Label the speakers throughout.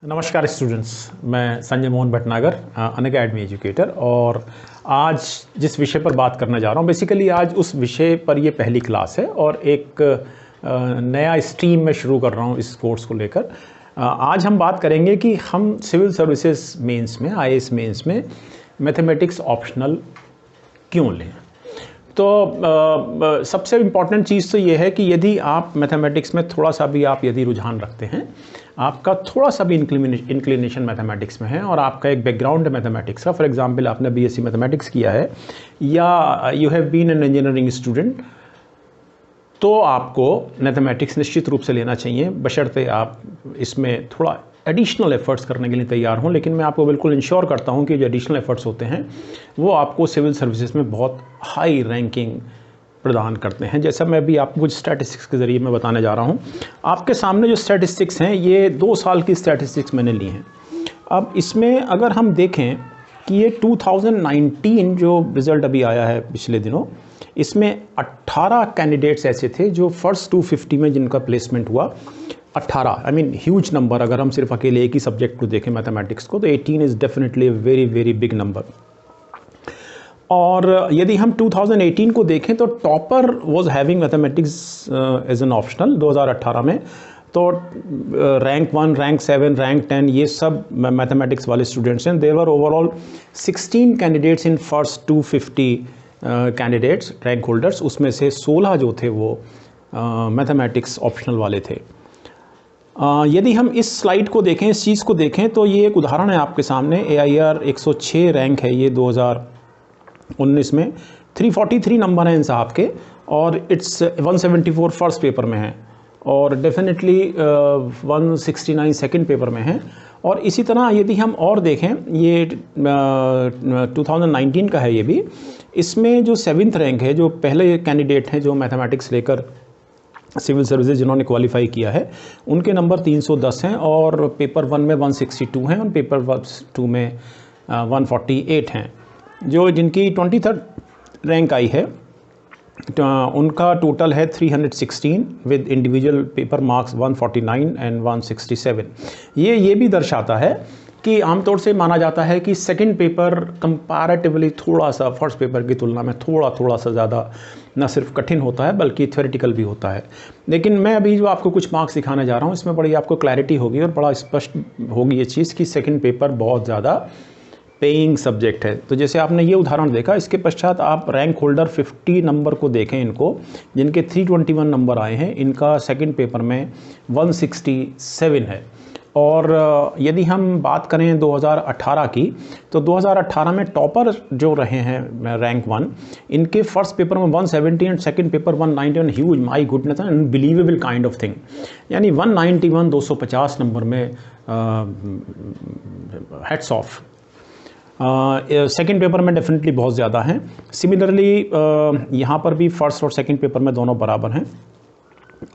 Speaker 1: नमस्कार स्टूडेंट्स, मैं Sanjay Mohan Bhatnagar, Unacademy educator. और आज जिस विषय पर बात करने जा रहा हूँ, बेसिकली आज उस विषय पर ये पहली क्लास है और एक नया स्ट्रीम में शुरू कर रहा हूँ इस कोर्स को लेकर। आज हम बात करेंगे कि हम सिविल सर्विसेज मेंस में, आईएएस मेंस में मैथमेटिक्स ऑप्शनल क्यों लें। तो सबसे इम्पॉर्टेंट चीज़ तो ये है कि यदि आप मैथमेटिक्स में थोड़ा सा भी आप यदि रुझान रखते हैं, आपका थोड़ा सा भी इंक्लिनेशन मैथमेटिक्स में है और आपका एक बैकग्राउंड है मैथमेटिक्स का, फॉर एग्जांपल आपने बीएससी मैथमेटिक्स किया है या you have been an engineering student, तो आपको मैथमेटिक्स निश्चित रूप से लेना चाहिए, बशर्ते आप इसमें थोड़ा एडिशनल एफर्ट्स करने के लिए तैयार हों। लेकिन मैं आपको बिल्कुल इंश्योर करता हूं कि जो एडिशनल एफर्ट्स होते हैं वो आपको सिविल सर्विसेज में बहुत हाई रैंकिंग प्रदान करते हैं। जैसा मैं भी आपको कुछ स्टैटिस्टिक्स के ज़रिए मैं बताने जा रहा हूं। आपके सामने जो स्टैटिस्टिक्स हैं, ये 2 साल की स्टैटिस्टिक्स मैंने ली हैं। अब इसमें अगर हम देखें कि ये 2019 जो रिज़ल्ट अभी आया है पिछले दिनों, इसमें 18 कैंडिडेट्स ऐसे थे जो फर्स्ट 250 में जिनका प्लेसमेंट हुआ। 18, आई मीन ह्यूज नंबर। अगर हम सिर्फ अकेले एक ही सब्जेक्ट को देखें मैथमेटिक्स को, तो 18 is definitely very very big number. और यदि हम 2018 को देखें तो topper was having mathematics as an optional 2018 में। तो रैंक 1, रैंक 7, रैंक 10 ये सब मैथमेटिक्स वाले स्टूडेंट्स हैं। There were overall 16 candidates in first 250 candidates rank holders. उसमें से 16 जो थे वो मैथमेटिक्स ऑप्शनल वाले थे। यदि हम इस स्लाइड को देखें, इस चीज़ को देखें, तो ये एक उदाहरण है आपके सामने। AIR 106 रैंक है ये 2019 में। 343 नंबर हैं इन साहब के और इट्स 174 फर्स्ट पेपर में है और डेफिनेटली 169 सेकंड पेपर में है। और इसी तरह यदि हम और देखें, ये 2019 का है ये भी। इसमें जो 7th रैंक है, जो पहले कैंडिडेट हैं जो मैथमेटिक्स लेकर सिविल सर्विसेज जिन्होंने क्वालिफाई किया है, उनके नंबर 310 हैं और पेपर 1 में 162 हैं और पेपर 2 में 148 हैं। जो जिनकी 23rd रैंक आई है, उनका टोटल है 316 with individual paper marks 149 and 167। ये भी दर्शाता है कि आमतौर से माना जाता है कि सेकंड पेपर कंपैरेटिवली थोड़ा सा फर्स्ट पेपर की तुलना में थोड़ा सा ज़्यादा न सिर्फ कठिन होता है बल्कि थ्योरेटिकल भी होता है। लेकिन मैं अभी जो आपको कुछ मार्क्स दिखाने जा रहा हूँ, इसमें बड़ी आपको क्लैरिटी होगी और बड़ा स्पष्ट होगी ये चीज़ कि सेकंड पेपर बहुत ज़्यादा पेइंग सब्जेक्ट है। तो जैसे आपने ये उदाहरण देखा, इसके पश्चात आप रैंक होल्डर 50 नंबर को देखें, इनको जिनके 321 नंबर आए हैं, इनका सेकंड पेपर में 167 है। और यदि हम बात करें 2018 की, तो 2018 में टॉपर जो रहे हैं रैंक 1, इनके फर्स्ट पेपर में 170 and second paper 191। Huge, my goodness, unbelievable kind of thing. यानी 191 250 नंबर में हेड्स ऑफ। सेकंड पेपर में डेफिनेटली बहुत ज़्यादा हैं। सिमिलरली यहाँ पर भी फर्स्ट और सेकंड पेपर में दोनों बराबर हैं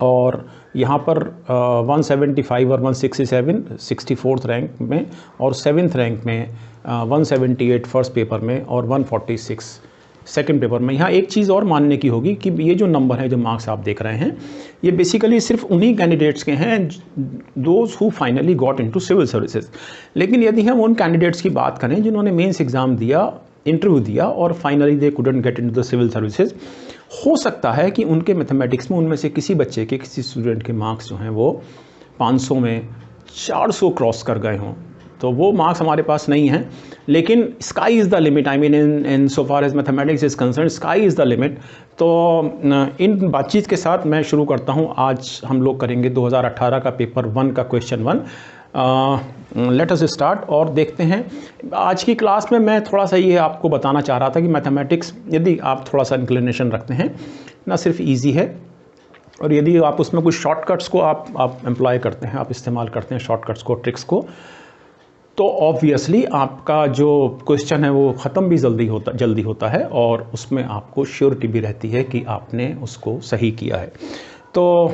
Speaker 1: और यहाँ पर 175 और 167 64th रैंक में और 7th रैंक में 178 फर्स्ट पेपर में और 146 सेकंड पेपर में। यहाँ एक चीज़ और मानने की होगी कि ये जो नंबर है, जो मार्क्स आप देख रहे हैं, ये बेसिकली सिर्फ उन्हीं कैंडिडेट्स के हैं those who finally got into civil services. लेकिन यदि हम उन कैंडिडेट्स की बात करें जिन्होंने मेंस एग्ज़ाम दिया, इंटरव्यू दिया और finally they couldn't get into the civil services, हो सकता है कि उनके मैथमेटिक्स में उनमें से किसी बच्चे के, किसी स्टूडेंट के मार्क्स जो हैं वो 500 में 400 क्रॉस कर गए हों। तो वो मार्क्स हमारे पास नहीं हैं, लेकिन sky is the limit. I mean in so far as mathematics is concerned, sky is the limit. तो इन बातचीत के साथ मैं शुरू करता हूँ। आज हम लोग करेंगे 2018 का पेपर 1 का क्वेश्चन 1। लेट अस स्टार्ट और देखते हैं। आज की क्लास में मैं थोड़ा सा ये आपको बताना चाह रहा था कि मैथमेटिक्स यदि आप थोड़ा सा इंक्लिनेशन रखते हैं, ना सिर्फ इजी है, और यदि आप उसमें कुछ शॉर्टकट्स को आप एम्प्लॉय करते हैं, आप इस्तेमाल करते हैं शॉर्टकट्स को, ट्रिक्स को, तो ऑब्वियसली आपका जो क्वेश्चन है वो ख़त्म भी जल्दी होता है और उसमें आपको श्योरिटी भी रहती है कि आपने उसको सही किया है। तो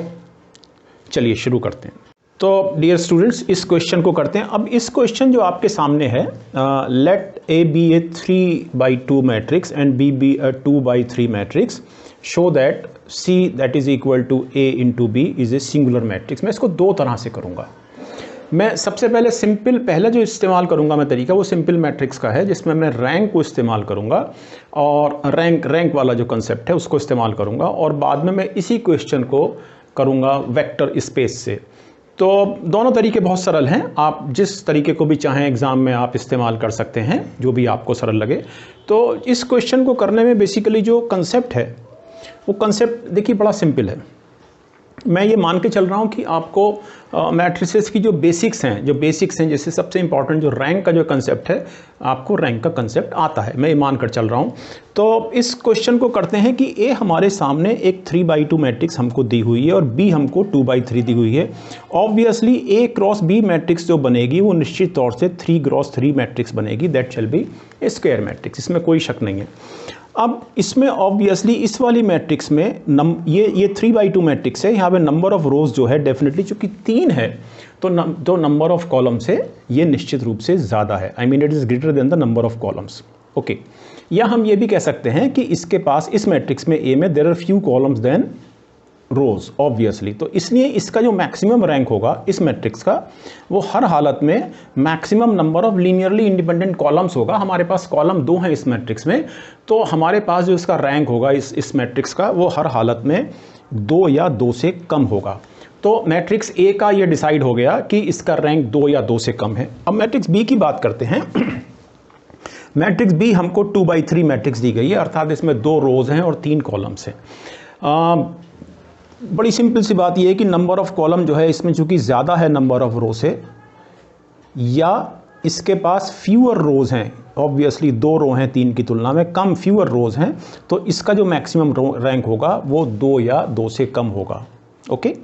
Speaker 1: चलिए शुरू करते हैं। तो डियर स्टूडेंट्स, इस क्वेश्चन को करते हैं। अब इस क्वेश्चन जो आपके सामने है, let A be a 3/2 matrix and B be a 2/3 matrix, show that C that is equal to A into B is a singular matrix. मैं इसको दो तरह से करूँगा। मैं सबसे पहले सिंपल पहले जो इस्तेमाल करूंगा मैं तरीका वो सिंपल मैट्रिक्स का है, जिसमें मैं रैंक को इस्तेमाल करूंगा और रैंक वाला जो कंसेप्ट है उसको इस्तेमाल करूंगा, और बाद में मैं इसी क्वेश्चन को करूंगा वेक्टर स्पेस से। तो दोनों तरीके बहुत सरल हैं, आप जिस तरीके को भी चाहें एग्ज़ाम में आप इस्तेमाल कर सकते हैं, जो भी आपको सरल लगे। तो इस क्वेश्चन को करने में बेसिकली जो कंसेप्ट है वो कंसेप्ट देखिए बड़ा सिंपल है। मैं ये मान के चल रहा हूँ कि आपको मैट्रिसेस की जो बेसिक्स हैं, जैसे सबसे इंपॉर्टेंट जो रैंक का जो कंसेप्ट है, आपको रैंक का कंसेप्ट आता है, मैं ये मान कर चल रहा हूँ। तो इस क्वेश्चन को करते हैं कि ए हमारे सामने एक 3/2 मैट्रिक्स हमको दी हुई है और बी हमको 2/3 दी हुई है। ऑब्वियसली ए क्रॉस बी मैट्रिक्स जो बनेगी वो निश्चित तौर से 3x3 मैट्रिक्स बनेगी, that shall be A square matrix, इसमें कोई शक नहीं है। अब इसमें ऑब्वियसली इस वाली मैट्रिक्स में ये 3/2 मैट्रिक्स है, यहाँ पे नंबर ऑफ रोज जो है डेफिनेटली चूंकि 3 है तो नंबर ऑफ कॉलम से ये निश्चित रूप से ज़्यादा है, I mean it is greater than the number of columns. Okay, या हम ये भी कह सकते हैं कि इसके पास इस मैट्रिक्स में ए में there are few columns than rows obviously, तो इसलिए इसका जो मैक्सिमम रैंक होगा इस मैट्रिक्स का वो हर हालत में maximum number of linearly independent columns होगा। हमारे पास कॉलम 2 हैं इस मैट्रिक्स में, तो हमारे पास जो इसका रैंक होगा इस मैट्रिक्स का वो हर हालत में 2 या 2 से कम होगा। तो मैट्रिक्स ए का ये डिसाइड हो गया कि इसका रैंक 2 या 2 से कम है। अब मैट्रिक्स बी की बात करते हैं। मैट्रिक्स बी हमको 2/3 मैट्रिक्स दी गई है, अर्थात इसमें 2 रोज हैं और 3 कॉलम्स हैं। बड़ी सिंपल सी बात यह है कि नंबर ऑफ कॉलम जो है इसमें चूंकि ज़्यादा है नंबर ऑफ रो से, या इसके पास फ्यूअर रोज हैं, ऑब्वियसली 2 रो हैं 3 की तुलना में, कम फ्यूअर रोज हैं, तो इसका जो मैक्सिमम रैंक होगा वो 2 या 2 से कम होगा। ओके,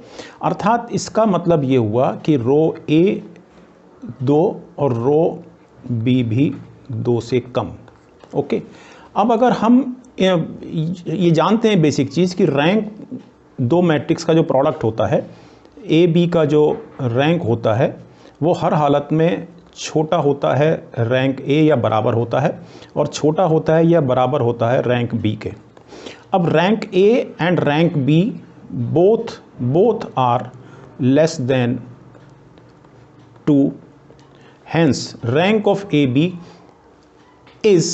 Speaker 1: अर्थात इसका मतलब ये हुआ कि रो ए 2 और रो बी भी 2 से कम। ओके, अब अगर हम ये जानते हैं बेसिक चीज़ कि रैंक 2 मैट्रिक्स का जो प्रोडक्ट होता है, ए बी का जो रैंक होता है वो हर हालत में छोटा होता है रैंक ए या बराबर होता है, और छोटा होता है या बराबर होता है रैंक बी के। अब rank A and rank B both are less than 2, hence rank of A B is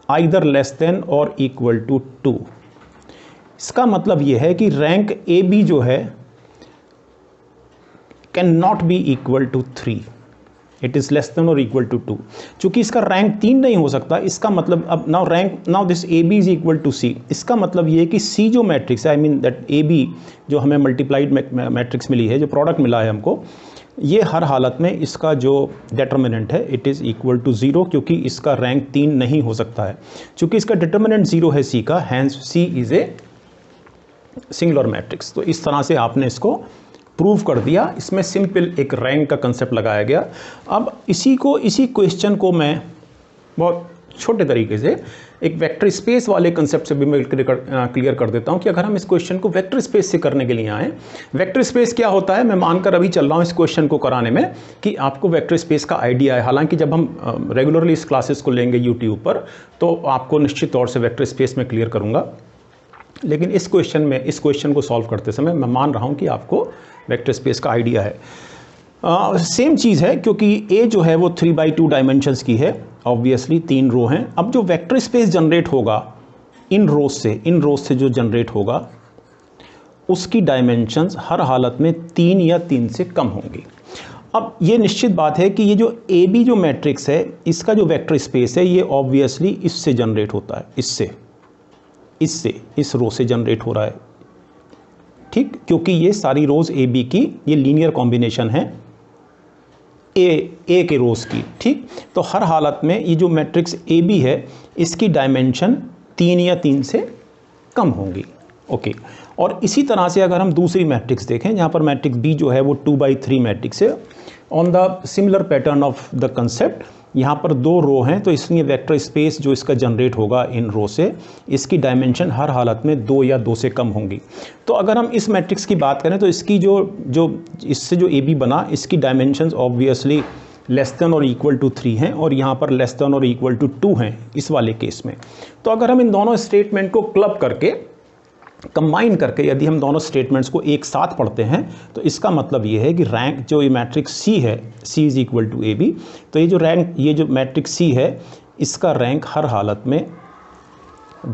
Speaker 1: either less than और इक्वल टू 2। इसका मतलब यह है कि रैंक ए बी जो है can not be equal to 3, it is less than और equal to 2। चूंकि इसका रैंक 3 नहीं हो सकता, इसका मतलब अब now this A B is equal to C, इसका मतलब यह है कि सी जो मैट्रिक्स है, I mean that A B जो हमें मल्टीप्लाइड मैट्रिक्स मिली है, जो प्रोडक्ट मिला है हमको, ये हर हालत में इसका जो डिटर्मिनेंट है इट इज़ इक्वल टू 0, क्योंकि इसका रैंक 3 नहीं हो सकता है। चूंकि इसका डिटर्मिनेंट 0 है सी का, hence C is a singular matrix. तो इस तरह से आपने इसको प्रूव कर दिया, इसमें सिंपल एक रैंक का कंसेप्ट लगाया गया। अब इसी क्वेश्चन को मैं बहुत छोटे तरीके से एक वेक्टर स्पेस वाले कंसेप्ट से भी मैं क्लियर कर देता हूं कि अगर हम इस क्वेश्चन को वेक्टर स्पेस से करने के लिए आए, वेक्टर स्पेस क्या होता है, मैं मानकर अभी चल रहा हूं इस क्वेश्चन को कराने में कि आपको वेक्टर स्पेस का आइडिया है। हालांकि जब हम रेगुलरली इस क्लासेस को लेंगे यूट्यूब पर तो आपको निश्चित तौर से वेक्टर स्पेस में क्लियर करूंगा, लेकिन इस क्वेश्चन को सॉल्व करते समय मैं मान रहा हूं कि आपको वेक्टर स्पेस का आइडिया है। सेम चीज़ है, क्योंकि ए जो है वो 3/2 डायमेंशंस की है, ऑब्वियसली 3 रो हैं। अब जो वेक्टर स्पेस जनरेट होगा इन रोज से जो जनरेट होगा उसकी डायमेंशंस हर हालत में 3 या 3 से कम होंगी। अब ये निश्चित बात है कि ये जो ए बी जो मैट्रिक्स है इसका जो वेक्टर स्पेस है ये ऑब्वियसली इससे जनरेट होता है, इस रो से जनरेट हो रहा है, ठीक, क्योंकि ये सारी रोज ए बी की ये लीनियर कॉम्बिनेशन है ए के रोज की, ठीक। तो हर हालत में ये जो मैट्रिक्स ए बी है इसकी डायमेंशन 3 या 3 से कम होंगी। ओके, और इसी तरह से अगर हम दूसरी मैट्रिक्स देखें जहाँ पर मैट्रिक्स बी जो है वो 2/3 मैट्रिक्स है, on the similar pattern of the concept, यहाँ पर 2 रो हैं तो इसलिए वेक्टर स्पेस जो इसका जनरेट होगा इन रो से इसकी डायमेंशन हर हालत में 2 या 2 से कम होंगी। तो अगर हम इस मैट्रिक्स की बात करें तो इसकी जो इससे जो ए बी बना इसकी डायमेंशंस ऑब्वियसली लेस देन और इक्वल टू 3 हैं और यहाँ पर लेस देन और इक्वल टू 2 हैं इस वाले केस में। तो अगर हम इन दोनों स्टेटमेंट को क्लब करके कंबाइन करके यदि हम दोनों स्टेटमेंट्स को एक साथ पढ़ते हैं तो इसका मतलब ये है कि रैंक जो ये मैट्रिक्स सी है, C is equal to A B, तो ये जो मैट्रिक्स सी है इसका रैंक हर हालत में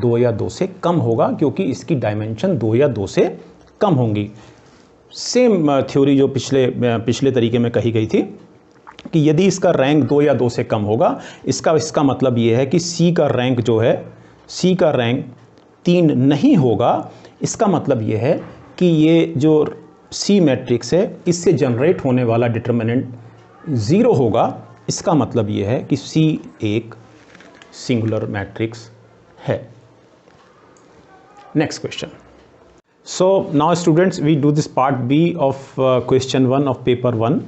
Speaker 1: 2 या 2 से कम होगा, क्योंकि इसकी डायमेंशन 2 या 2 से कम होंगी। सेम थ्योरी जो पिछले तरीके में कही गई थी कि यदि इसका रैंक 2 या 2 से कम होगा, इसका मतलब ये है कि सी का रैंक जो है, सी का रैंक 3 नहीं होगा। इसका मतलब ये है कि ये जो सी मैट्रिक्स है इससे जनरेट होने वाला डिटर्मिनेंट 0 होगा। इसका मतलब ये है कि सी एक सिंगुलर मैट्रिक्स है। Next question. So now students we do this part B of question 1 of paper 1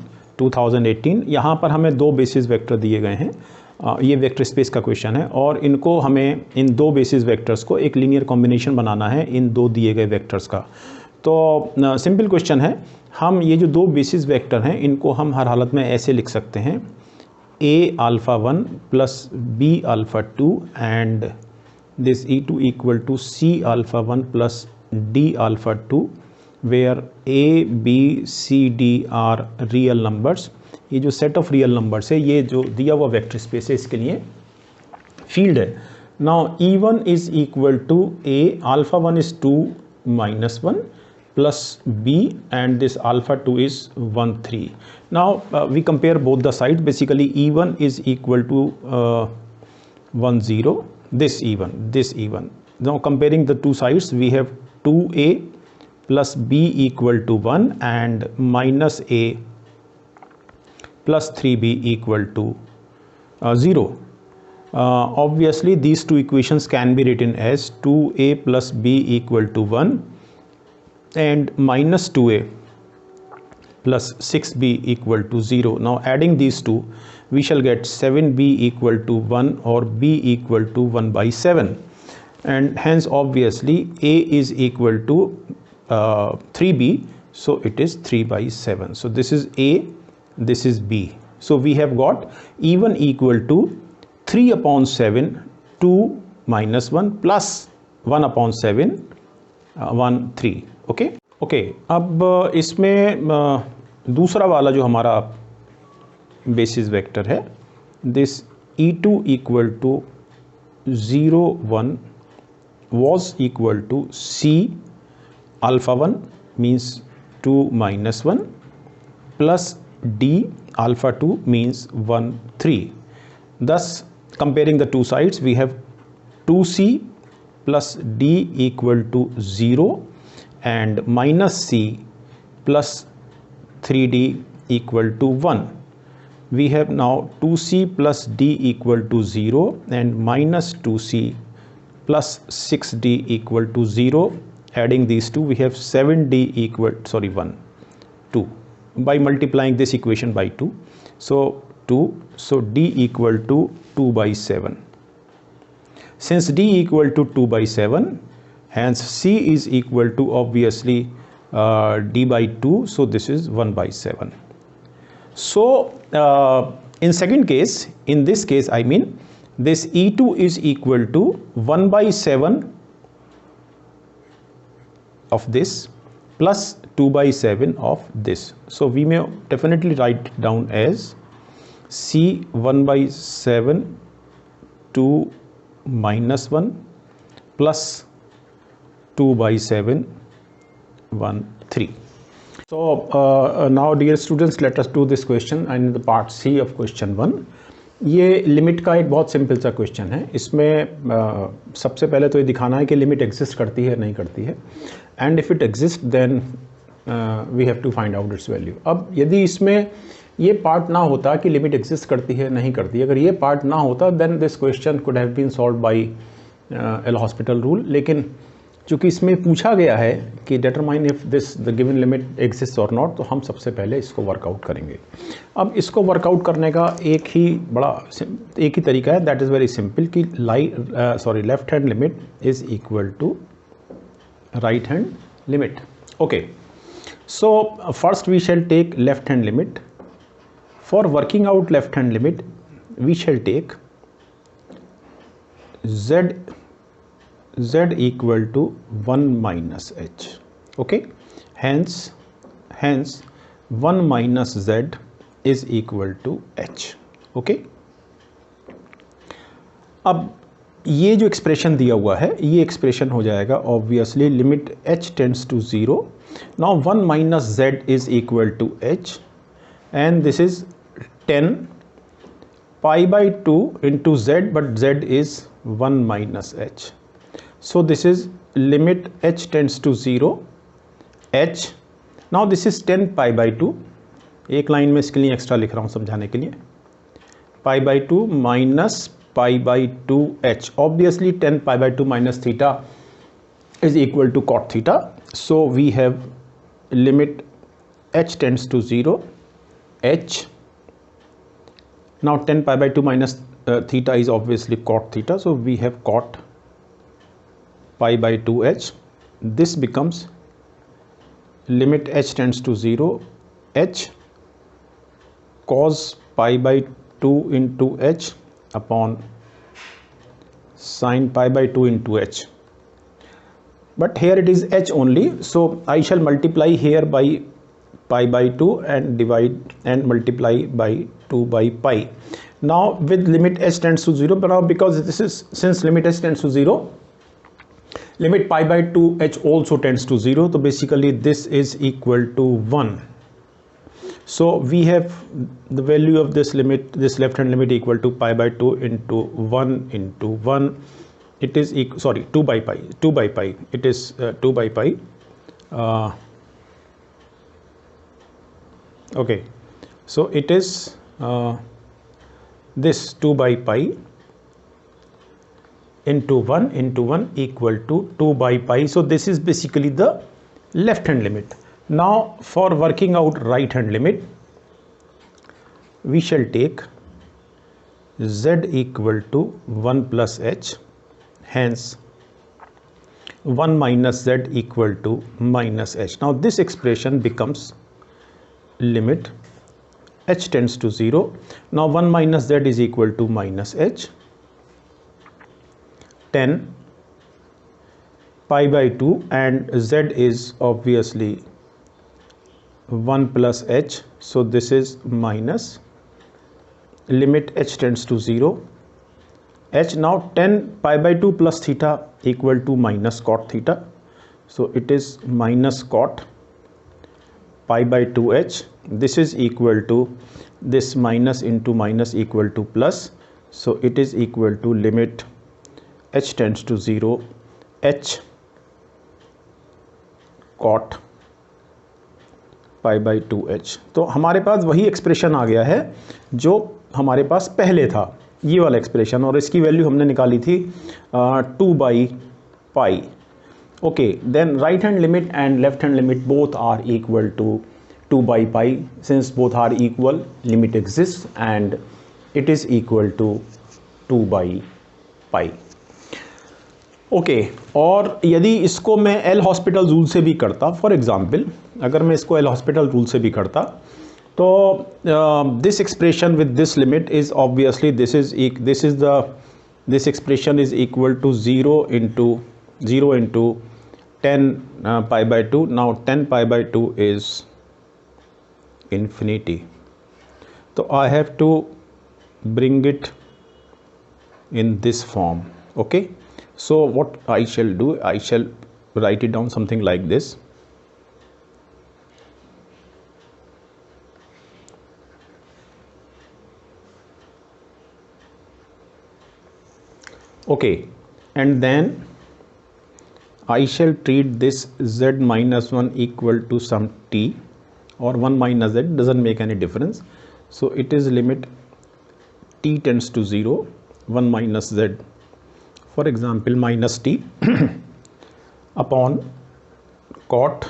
Speaker 1: 2018। यहाँ पर हमें 2 बेसिस वेक्टर दिए गए हैं। ये वेक्टर स्पेस का क्वेश्चन है और इनको हमें इन 2 बेसिस वेक्टर्स को एक लीनियर कॉम्बिनेशन बनाना है इन 2 दिए गए वेक्टर्स का। तो सिंपल क्वेश्चन है, हम ये जो 2 बेसिस वेक्टर हैं इनको हम हर हालत में ऐसे लिख सकते हैं, a alpha 1 plus b alpha 2 and this e2 equal to c alpha 1 plus d alpha 2 where a b c d are real numbers। ये जो सेट ऑफ रियल नंबर्स है, ये जो दिया हुआ वेक्टर स्पेस है इसके लिए फील्ड है। Now e1 is equal to a, alpha 1 is 2 minus 1 plus b and this alpha 2 is 1 3. Now we compare both the sides. Basically e1 is equal to 1 0, this e1. Now comparing the two sides, we have 2a plus b equal to 1 and minus a plus 3b equal to 0. Obviously these two equations can be written as 2a plus b equal to 1 and minus 2a plus 6b equal to 0. Now adding these two, we shall get 7b equal to 1 or b equal to 1 by 7, and hence obviously a is equal to 3b, so it is 3 by 7. So this is a, this is b. So we have got e1 equal to 3 upon 7 2 minus 1 plus 1 upon 7 1 3. Okay अब इसमें दूसरा वाला जो हमारा basis vector है, this e2 equal to 0 1 was equal to c alpha 1 means 2 minus 1 plus d alpha 2 means 1 3. Thus comparing the two sides, we have 2c plus d equal to 0 and minus c plus 3d equal to 1. We have now 2c plus d equal to 0 and minus 2c plus 6d equal to 0. Adding these two, we have 7d equal 2 by multiplying this equation by 2. So 2, so d equal to 2 by 7. Since d equal to 2 by 7, hence c is equal to obviously d by 2, so this is 1 by 7. So in second case, in this case I mean this e2 is equal to 1 by 7 of this plus 2 by 7 of this. So we may definitely write it down as c 1 by 7 2 minus 1 plus 2 by 7 1 3. So now dear students, let us do this question and the part C of question 1. ये limit का एक बहुत simple सा question है। इसमें सबसे पहले तो ये दिखाना है कि लिमिट एग्जिस्ट करती है नहीं करती है, and if it exist then we have to find out its value. अब यदि इसमें ये पार्ट ना होता कि लिमिट एग्जिस्ट करती है नहीं करती, अगर ये पार्ट ना होता then this question could have been solved by L hospital rule. लेकिन चूँकि इसमें पूछा गया है कि determine if this the given limit exist और नॉट, तो हम सबसे पहले इसको वर्कआउट करेंगे। अब इसको वर्कआउट करने का एक ही तरीका है, दैट इज़ वेरी सिंपल कि left hand limit is equal to right hand limit. Okay, so first we shall take left hand limit. For working out left hand limit we shall take z z equal to 1 minus h. Okay, hence 1 minus z is equal to h. Okay, अब ये जो expression दिया हुआ है ये expression हो जाएगा obviously limit h tends to 0. Now 1 minus z is equal to h and this is 10 pi by 2 into z, but z is 1 minus h. So this is limit h tends to 0 h. Now this is 10 pi by 2. एक line में इसके लिए extra लिख रहा हूँ समझाने के लिए. Pi by 2 minus pi by 2 h. Obviously 10 pi by 2 minus theta is equal to cot theta. So we have limit h tends to 0 h. Now 10 pi by 2 minus theta is obviously cot theta. So we have cot pi by 2h. This becomes limit h tends to 0 h cos pi by 2 into h upon sin pi by 2 into h. But here it is h only, so I shall multiply here by pi by 2 and divide and multiply by 2 by pi. Now with limit h tends to 0, but now because this is, since limit h tends to 0, limit pi by 2 h also tends to 0, so basically this is equal to 1. So we have the value of this limit, this left hand limit equal to pi by 2 into 1 into 1. It is 2 by pi. It is 2 by pi. Okay, so it is this 2 by pi into 1 equal to 2 by pi. So this is basically the left hand limit. Now for working out right hand limit, we shall take z equal to 1 plus h, hence 1 minus z equal to minus h. Now this expression becomes limit h tends to 0. Now 1 minus z is equal to minus h. 10 pi by 2 and z is obviously 1 plus h, so this is minus limit h tends to 0 h. Now 10 pi by 2 plus theta equal to minus cot theta, so it is minus cot pi by 2h. This is equal to this minus into minus equal to plus, so it is equal to limit h tends to 0 h cot pi by 2h. तो हमारे पास वही expression आ गया है जो हमारे पास पहले था, ये वाला एक्सप्रेशन, और इसकी वैल्यू हमने निकाली थी 2 by pi. Okay, then right hand limit and left hand limit both are equal to 2 by pi. Since both are equal, limit exist and it is equal to 2 by pi. Okay, और यदि इसको मैं L hospital rule से भी करता, for example अगर मैं इसको एल हॉस्पिटल रूल से भी करता, तो this expression with this limit is obviously this expression is equal to 0 into 10 pi by 2. Now 10 pi by 2 is infinity, so I have to bring it in this form. Okay, so what I shall do, I shall write it down something like this. Okay, and then I shall treat this z minus 1 equal to some t or 1 minus z, doesn't make any difference. So it is limit t tends to 0 1 minus z, for example minus t upon cot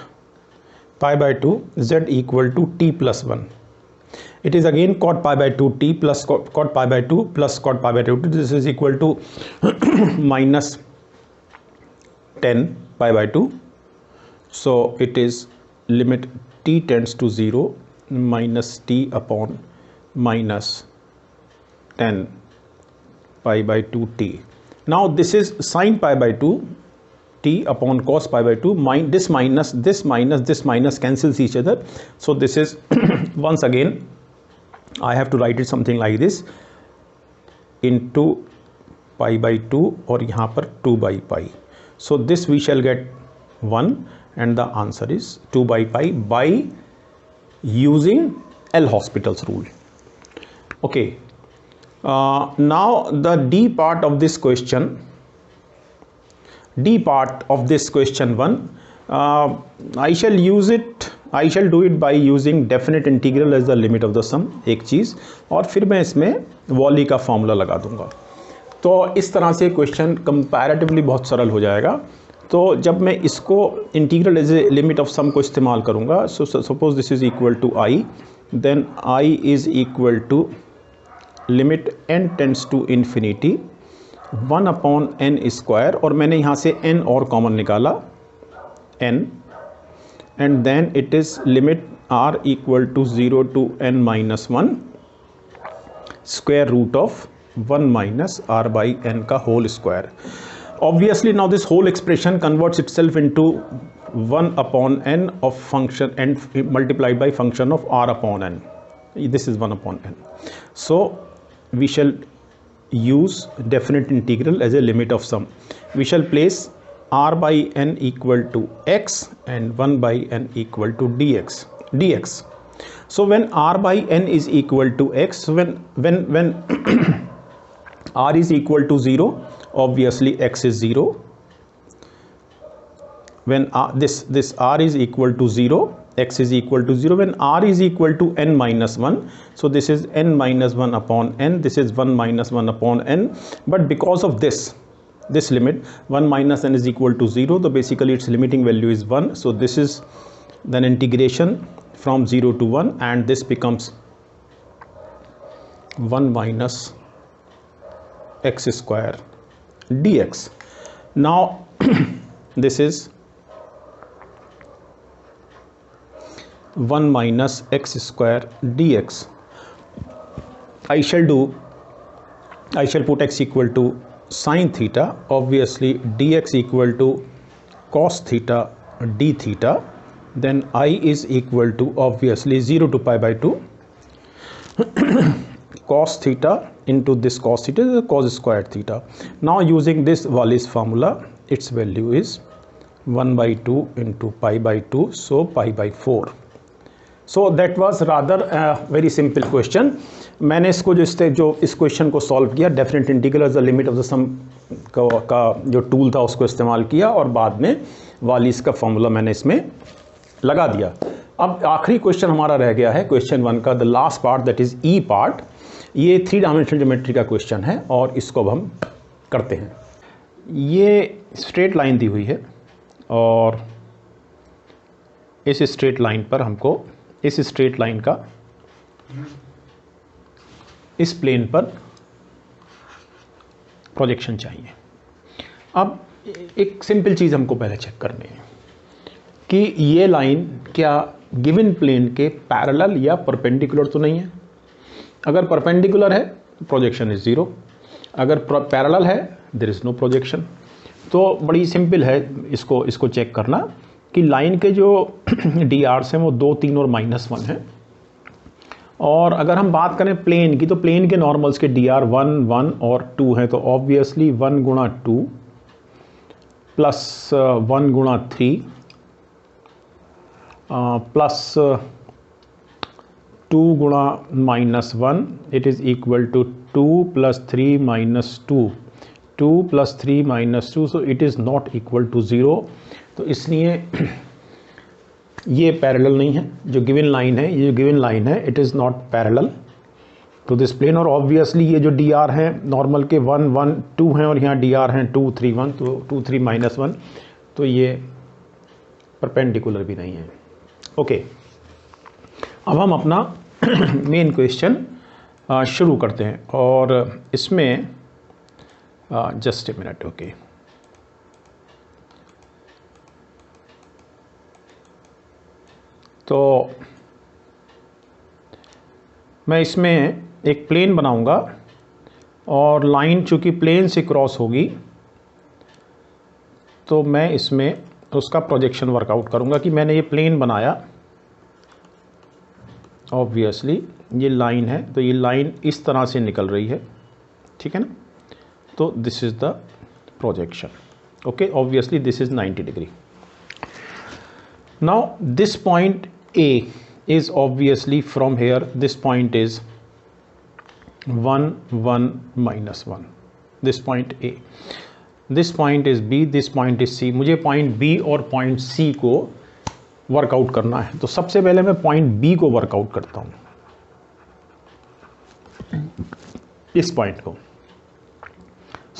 Speaker 1: pi by 2 z equal to t plus 1. It is again cot pi by 2 t plus cot pi by 2 plus cot pi by 2. This is equal to minus 10 pi by 2. So it is limit t tends to 0 minus t upon minus 10 pi by 2 t. Now this is sin pi by 2 t upon cos pi by 2, this minus this minus cancels each other, so this is once again I have to write it something like this, into pi by 2 और यहाँ पर 2 by pi, so this we shall get 1 and the answer is 2 by pi by using L'Hospital's rule. Okay, now the D part of this question, one, I shall do it by using definite integral as the limit of the sum, एक चीज़, और फिर मैं इसमें volley का formula लगा दूंगा। तो इस तरह से क्वेश्चन कंपैरेटिवली बहुत सरल हो जाएगा। तो जब मैं इसको integral as a limit of sum को इस्तेमाल करूंगा, so suppose this is equal to I, then I is equal to limit n tends to infinity 1 upon n square, और मैंने यहाँ से n और कॉमन निकाला n, and then it is limit r equal to 0 to n minus 1 square root of 1 minus r by n का whole square. Obviously now this whole expression converts itself into 1 upon n of function n multiplied by function of r upon n. This is 1 upon n. So we shall use definite integral as a limit of sum. We shall place r by n equal to x and 1 by n equal to dx. So when r by n is equal to x, when r is equal to 0, obviously x is 0. When this r is equal to 0, x is equal to 0. When r is equal to n minus 1, so this is n minus 1 upon n, this is 1 minus 1 upon n, but because of this limit 1 minus n is equal to 0, so basically its limiting value is 1, so this is then integration from 0 to 1, and this becomes 1 minus x square dx. Now this is 1 minus x square dx. I shall put x equal to sine theta, obviously dx equal to cos theta d theta, then I is equal to obviously 0 to pi by 2 cos theta into this cos theta, is cos square theta. Now using this Wallis formula, its value is 1 by 2 into pi by 2, so pi by 4. So that was rather a very simple question. मैंने इसको जो इस question को solve किया, definite integral as the limit of the sum का जो tool था उसको इस्तेमाल किया, और बाद में वालिस का फॉर्मूला मैंने इसमें लगा दिया। अब आखिरी क्वेश्चन हमारा रह गया है क्वेश्चन 1 का, the last part, that is E part. ये 3 डायमेंशनल ज्योमेट्री का क्वेश्चन है और इसको अब हम करते हैं। ये स्ट्रेट लाइन दी हुई है और इस स्ट्रेट लाइन पर हमको इस स्ट्रेट लाइन का इस प्लेन पर प्रोजेक्शन चाहिए। अब एक सिंपल चीज़ हमको पहले चेक करनी है कि ये लाइन क्या गिवन प्लेन के पैरेलल या परपेंडिकुलर तो नहीं है। अगर परपेंडिकुलर है तो प्रोजेक्शन इज 0, अगर पैरेलल है देयर इज नो प्रोजेक्शन। तो बड़ी सिंपल है इसको चेक करना कि लाइन के जो डी आर्स हैं वो 2, 3 और -1 है। और अगर हम बात करें प्लेन की, तो प्लेन के नॉर्मल्स के डी आर 1, 1 और 2 हैं, तो ऑब्वियसली 1 गुणा 2 प्लस 1 गुणा 3 प्लस 2 गुणा -1, it is equal to 2 plus 3 minus 2, 2 plus 3 minus 2, so it is not equal to 0। तो इसलिए ये पैरेलल नहीं है। जो गिवन लाइन है, ये जो गिवन लाइन है, it is not parallel to this plane. और ऑब्वियसली ये जो डी आर हैं नॉर्मल के 1, 1, 2 हैं और यहाँ डी आर हैं 2, 3, 1, तो 2, 3 -1, तो ये परपेंडिकुलर भी नहीं है। ओके, अब हम अपना मेन क्वेश्चन शुरू करते हैं और इसमें जस्ट ए मिनट। ओके, तो मैं इसमें एक प्लेन बनाऊंगा और लाइन चूंकि प्लेन से क्रॉस होगी तो मैं इसमें उसका प्रोजेक्शन वर्कआउट करूँगा कि मैंने ये प्लेन बनाया, ऑब्वियसली ये लाइन है, तो ये लाइन इस तरह से निकल रही है, ठीक है ना। तो this is the projection, okay. Obviously this is 90 degree. Now this point A is obviously from here, this point is 1 1 minus 1, this point A, this point is B, this point is C। मुझे point B और point C को workout करना है, तो सबसे पहले मैं point B को वर्कआउट करता हूँ, इस पॉइंट को।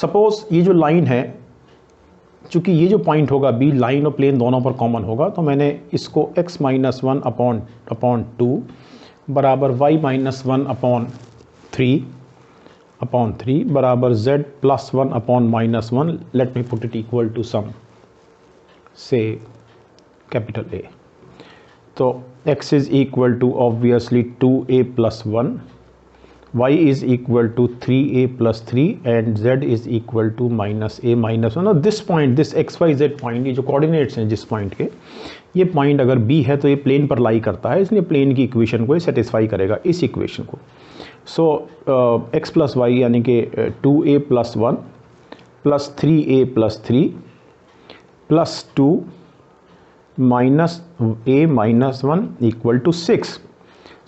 Speaker 1: सपोज ये जो लाइन है, चूंकि ये जो पॉइंट होगा B, लाइन और प्लेन दोनों पर कॉमन होगा, तो मैंने इसको x माइनस 1 अपॉन 2 बराबर y माइनस 1 अपॉन 3 बराबर z plus 1 upon minus 1, let me put it equal to some से कैपिटल A। तो x is equal to obviously 2a plus 1, y is equal to 3a plus 3 and z is equal to minus a minus 1। और this point, this X Y Z point, ये जो coordinates हैं जिस point के, ये point अगर b है तो ये प्लेन पर लाई करता है, इसलिए प्लेन की इक्वेशन को सेटिस्फाई करेगा, इस इक्वेशन को। सो x प्लस वाई यानी कि 2a plus 1 plus 3a plus 3 plus 2 minus a minus 1 equal to 6।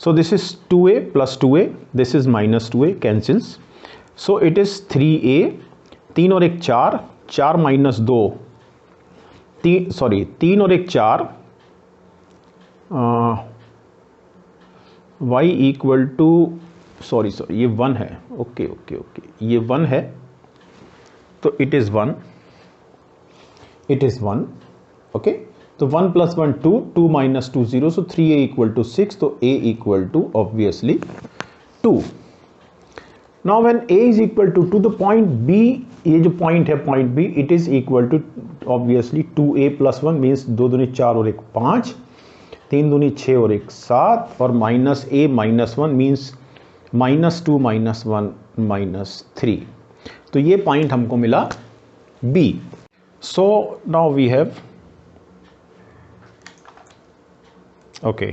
Speaker 1: So this is 2a plus 2a, this is minus 2a, cancels. So it is 3a, 3 और 1 4, 4 minus 2, 3 और 1 4, y equal to, sorry ये 1 है, okay, ये 1 है, तो it is 1, okay. तो 1 plus 1 2, 2 minus 2 0, so 3a equal to 6, तो a equal to obviously 2। Now when a is equal to 2, the point b, ये जो पॉइंट है point b, it is equal to obviously 2a plus 1 means 2 दूनी 4 और 1 5, 3 दूनी 6 और 1 7, और minus a minus 1 means minus 2 minus 1 minus 3। तो ये पॉइंट हमको मिला b। So now we have, okay,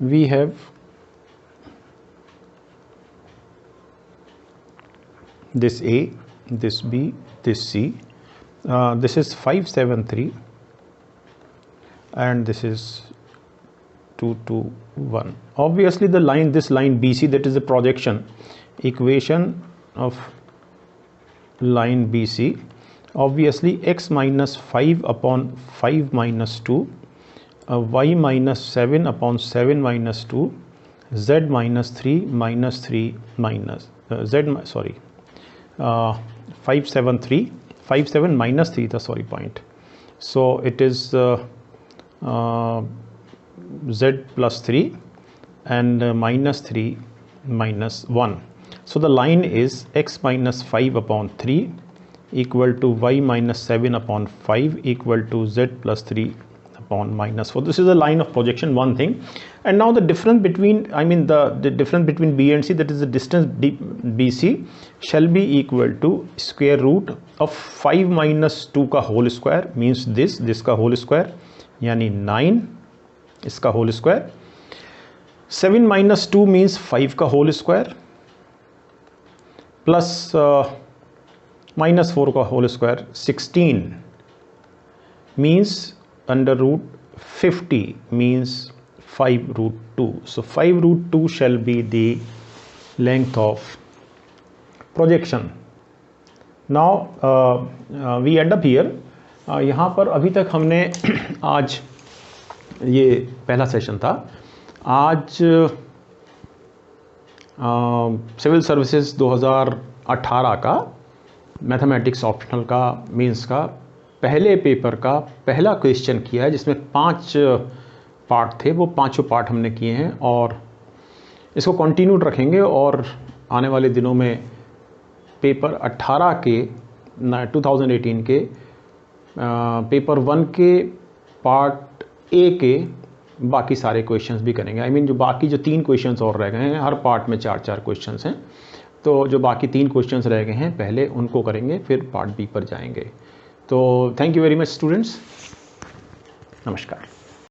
Speaker 1: we have this A, this B, this C, this is 5 7 3 and this is 2 2 1। obviously the line, this line BC, that is the projection equation of line BC, obviously x minus 5 upon 5 minus 2, y minus 7 upon 7 minus 2, z minus 3 minus 3 minus 5 7 3, 5 7 minus 3 the sorry point, so it is z plus 3 and minus 3 minus 1, so the line is x minus 5 upon 3 equal to y minus 7 upon 5 equal to z plus 3 upon minus 4. This is the line of projection, one thing. And now the difference between, I mean the difference between B and C, that is the distance BC, shall be equal to square root of 5 minus 2 का whole square means this का whole square यानी 9 इसका whole square, 7 minus 2 means 5 का whole square plus minus 4 का whole square 16 means under root 50 means 5 root 2. So 5 root 2 shall be the length of projection. Now we end up here. यहाँ पर अभी तक हमने आज, ये पहला सेशन था आज, सिविल सर्विसेज 2018 का मैथमेटिक्स ऑप्शनल का मीन्स का पहले पेपर का पहला क्वेश्चन किया है, जिसमें 5 पार्ट थे, वो पांचों पार्ट हमने किए हैं और इसको कंटिन्यूड रखेंगे। और आने वाले दिनों में पेपर 18 के 2018 के पेपर 1 के पार्ट ए के बाकी सारे क्वेश्चंस भी करेंगे। आई मीन जो बाकी जो 3 क्वेश्चंस और रह गए हैं, हर पार्ट में 4-4 क्वेश्चंस हैं, तो जो बाकी 3 क्वेश्चंस रह गए हैं पहले उनको करेंगे, फिर पार्ट बी पर जाएंगे। तो thank you very much students, नमस्कार।